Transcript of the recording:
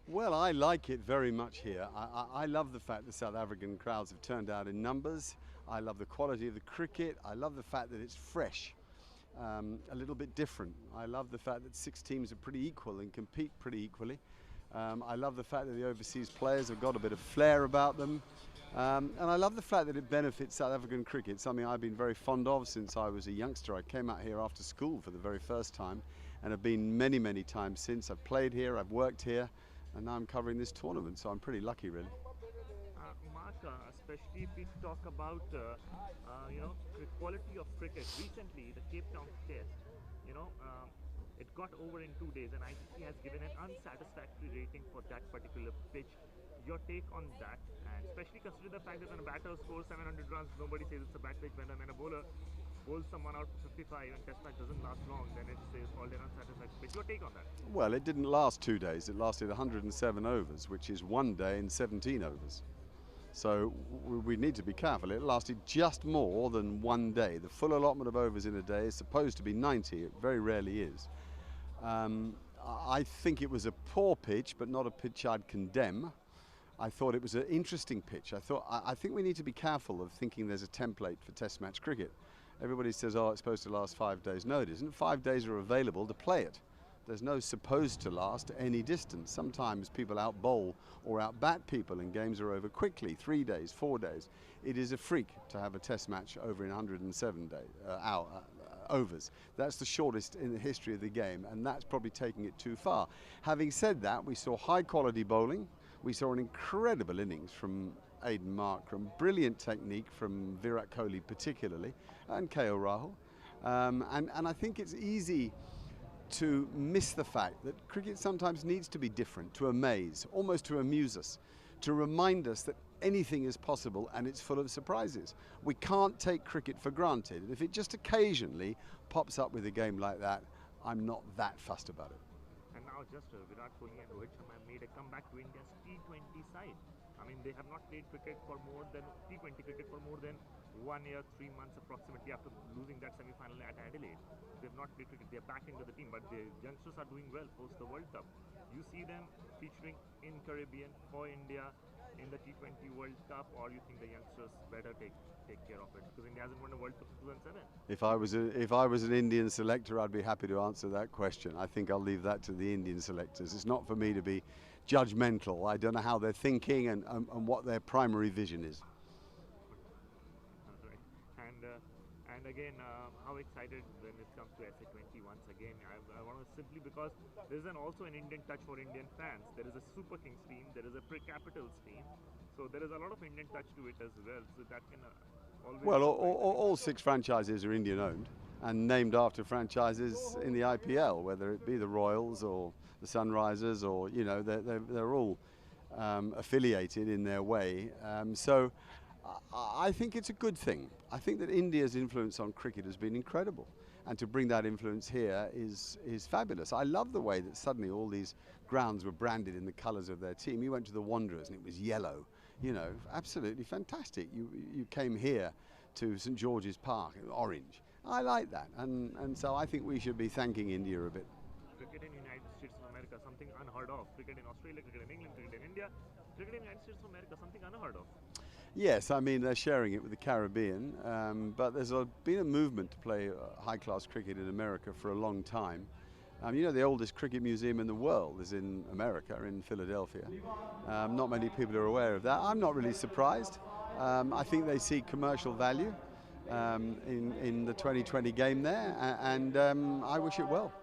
Well, I like it very much here. I love the fact the South African crowds have turned out in numbers. I love the quality of the cricket. I love the fact that it's fresh, a little bit different. I love the fact that 6 teams are pretty equal and compete pretty equally. I love the fact that the overseas players have got a bit of flair about them. And I love the fact that it benefits South African cricket, something I've been very fond of since I was a youngster. I came out here after school for the very first time and have been many, many times since. I've played here, I've worked here, and now I'm covering this tournament, so I'm pretty lucky, really. Mark, especially if we talk about the quality of cricket. Recently, the Cape Town Test, you know, it got over in 2 days, and ICC has given an unsatisfactory rating for that particular pitch. Your take on that, and especially consider the fact that when a batter scores 700 runs, nobody says it's a bad pitch. When a bowler bowls someone out for 55 and test match doesn't last long, then it says called an unsatisfactory pitch. Your take on that? Well, it didn't last 2 days. It lasted 107 overs, which is 1 day and 17 overs. So we need to be careful. It lasted just more than 1 day. The full allotment of overs in a day is supposed to be 90. It very rarely is. I think it was a poor pitch, but not a pitch I'd condemn. I thought it was an interesting pitch. I think we need to be careful of thinking there's a template for Test match cricket. Everybody says, oh, it's supposed to last 5 days. No, it isn't. 5 days are available to play it. There's no supposed to last any distance. Sometimes people out bowl or out bat people and games are over quickly, 3 days, 4 days. It is a freak to have a Test match over in 107 overs. That's the shortest in the history of the game, and that's probably taking it too far. Having said that, we saw high quality bowling. We saw an incredible innings from Aiden Markram, brilliant technique from Virat Kohli particularly, and KO Rahul. And I think it's easy to miss the fact that cricket sometimes needs to be different, to amaze, almost to amuse us, to remind us that anything is possible and it's full of surprises. We can't take cricket for granted. If it just occasionally pops up with a game like that, I'm not that fussed about it. And now just Virat Kohli and Rohit Sharma have made a comeback to India's T20 side. I mean, they have not played cricket for more than T20 cricket for more than 1 year, 3 months approximately after losing that semi-final at Adelaide. They've not played cricket. They're back into the team, but the youngsters are doing well post the World Cup. You see them featuring in Caribbean for India in the T20 World Cup, or you think the youngsters better take care of it because India hasn't won a World Cup since 2007? If I was an Indian selector, I'd be happy to answer that question. I think I'll leave that to the Indian selectors. It's not for me to be judgmental. I don't know how they're thinking and what their primary vision is. Right. And again, how excited when it comes to SA20 once again? I want to simply because there is also an Indian touch for Indian fans. There is a Super Kings team, there is a Pre-Capitals team, so there is a lot of Indian touch to it as well. So that can always. Well, all 6 franchises are Indian owned and named after franchises in the IPL, whether it be the Royals or the Sunrisers, or they're all affiliated in their way. So I think it's a good thing. I think that India's influence on cricket has been incredible, and to bring that influence here is fabulous. I love the way that suddenly all these grounds were branded in the colours of their team. You went to the Wanderers and it was yellow, absolutely fantastic. You came here to St George's Park, orange. I like that, and so I think we should be thanking India a bit. Cricket in United States of America, something unheard of. Cricket in Australia, cricket in England, cricket in India, cricket in United States of America, something unheard of. Yes, I mean they're sharing it with the Caribbean, but there's been a movement to play high-class cricket in America for a long time. The oldest cricket museum in the world is in America, in Philadelphia. Not many people are aware of that. I'm not really surprised. I think they see commercial value in the 2020 game there, and I wish it well.